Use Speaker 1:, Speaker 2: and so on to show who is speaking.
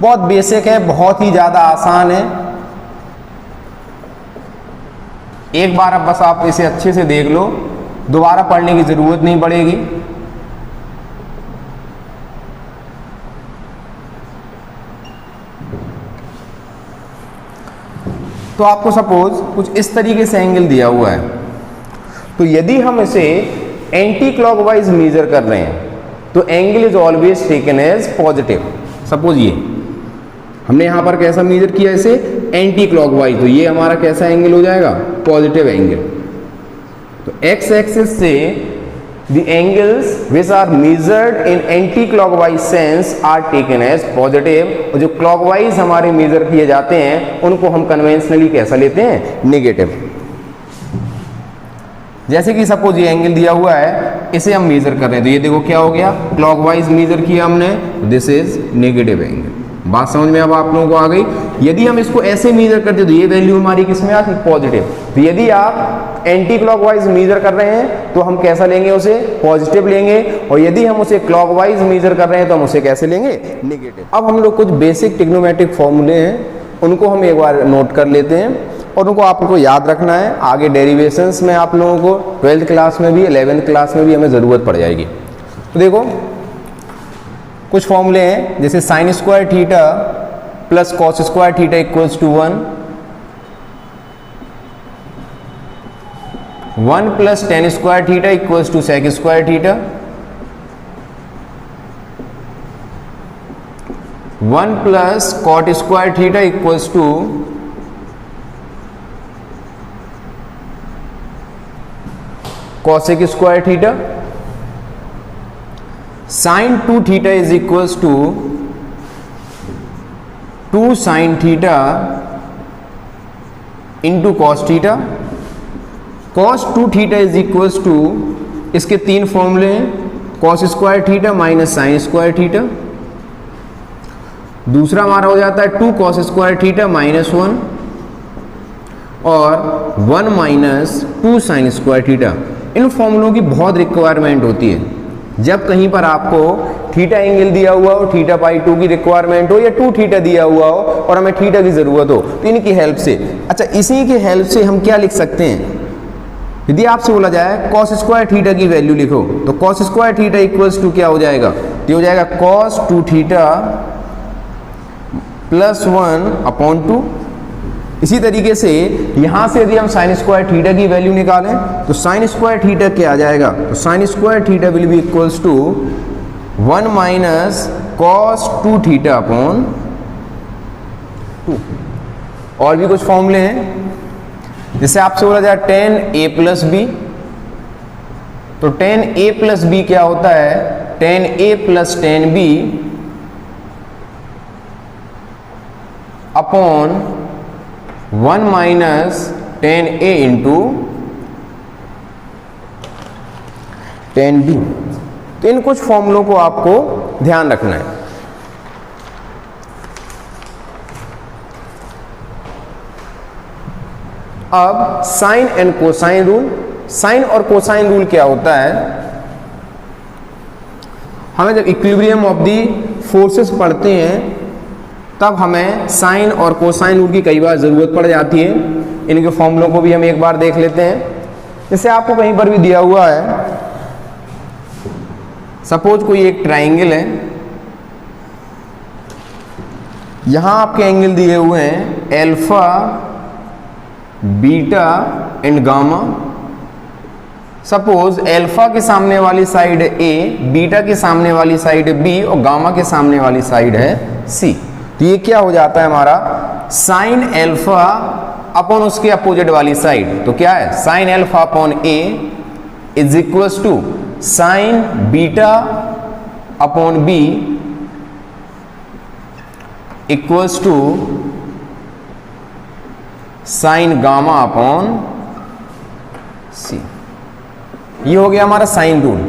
Speaker 1: बहुत बेसिक है, बहुत ही ज़्यादा आसान है। एक बार अब बस आप इसे अच्छे से देख लो, दोबारा पढ़ने की ज़रूरत नहीं पड़ेगी। तो आपको सपोज कुछ इस तरीके से एंगल दिया हुआ है, तो यदि हम इसे एंटी क्लॉकवाइज मेजर कर रहे हैं तो angle is always taken as positive. Suppose ये हमने यहां पर कैसा मेजर किया, इसे एंटी क्लॉकवाइज, तो ये हमारा कैसा एंगल हो जाएगा, पॉजिटिव एंगल। तो एक्स एक्सिस से the angles which are measured in anti clockwise sense are taken as positive, और जो क्लॉकवाइज हमारे मेजर किए जाते हैं उनको हम कन्वेंशनली कैसा लेते हैं, नेगेटिव। जैसे कि सपोज ये एंगल दिया हुआ है, इसे हम मेजर कर रहे हैं, तो ये देखो क्या हो गया, क्लॉकवाइज मेजर किया हमने, दिस इज नेगेटिव एंगल। बात समझ में अब आप लोगों को आ गई। यदि हम इसको ऐसे मेजर करते तो ये वैल्यू हमारी किस में आती, पॉजिटिव। तो यदि आप एंटी क्लॉकवाइज मेजर कर रहे हैं तो हम कैसा लेंगे, उसे पॉजिटिव लेंगे, और यदि हम उसे क्लॉकवाइज मेजर कर रहे हैं तो हम उसे कैसे लेंगे, नेगेटिव। अब हम लोग कुछ बेसिक ट्रिग्नोमेट्रिक फॉर्मूले हैं, उनको हम एक बार नोट कर लेते हैं और उनको आपको याद रखना है। आगे डेरिवेशंस में आप लोगों को 12th क्लास में भी 11th क्लास में भी हमें ज़रूरत पड़ जाएगी। तो देखो कुछ फॉर्मूले हैं, जैसे sine square theta plus cos square theta equals to 1 plus tan square theta equals to sec square theta, 1 plus cot square theta equals to cosec square theta, sine 2 theta is equals to 2 sine theta into cos theta, cos 2 theta is equals to, इसके तीन फॉर्मूले हैं, cos square theta minus sine square theta. दूसरा हमारा हो जाता है 2 cos square theta minus 1 और 1 माइनस 2 साइन स्क्वायर थीटा। इन फॉर्मूलों की बहुत रिक्वायरमेंट होती है। जब कहीं पर आपको थीटा एंगल दिया हुआ हो, थीटा पाई 2 की रिक्वायरमेंट हो, या 2 थीटा दिया हुआ हो और हमें थीटा की ज़रूरत हो, तो इनकी हेल्प से, अच्छा इसी की हेल्प से हम क्या लिख सकते हैं, यदि आपसे बोला जाए कॉस स्क्वायर थीटा की वैल्यू लिखो, तो cos square theta equals to क्या हो जाएगा, तो हो जाएगा कॉस 2 थीटा प्लस 1/2। इसी तरीके से यहां से यदि हम साइन स्क्वायर थीटा की वैल्यू निकालें तो साइन स्क्वायर थीटा क्या आ जाएगा, तो sine square theta will be equals to 1 minus cos 2 theta upon 2। और भी कुछ फॉर्मूले हैं, जैसे आपसे बोला जाए tan a प्लस बी, तो tan a प्लस बी क्या होता है, tan a plus tan b upon 1 minus tan a into tan b। तो इन कुछ फॉर्मूलों को आपको ध्यान रखना है। अब sine and cosine rule. Sine और कोसाइन रूल क्या होता है, हमें जब इक्विलिब्रियम ऑफ दी फोर्सेस पढ़ते हैं तब हमें साइन और कोसाइन रूल की कई बार ज़रूरत पड़ जाती है। इनके फॉर्मूलों को भी हम एक बार देख लेते हैं। जैसे आपको कहीं पर भी दिया हुआ है, सपोज कोई एक ट्राइंगल है, यहां आपके एंगल दिए हुए हैं alpha, beta and gamma. Suppose alpha के सामने वाली साइड ए, बीटा के सामने वाली साइड बी और गामा के सामने वाली साइड है सी। तो ये क्या हो जाता है हमारा, साइन एल्फा अपॉन उसके अपोजिट वाली साइड, तो क्या है sine alpha upon A is equals to sine beta upon B equals to sine gamma upon C. ये हो गया हमारा साइन रूल।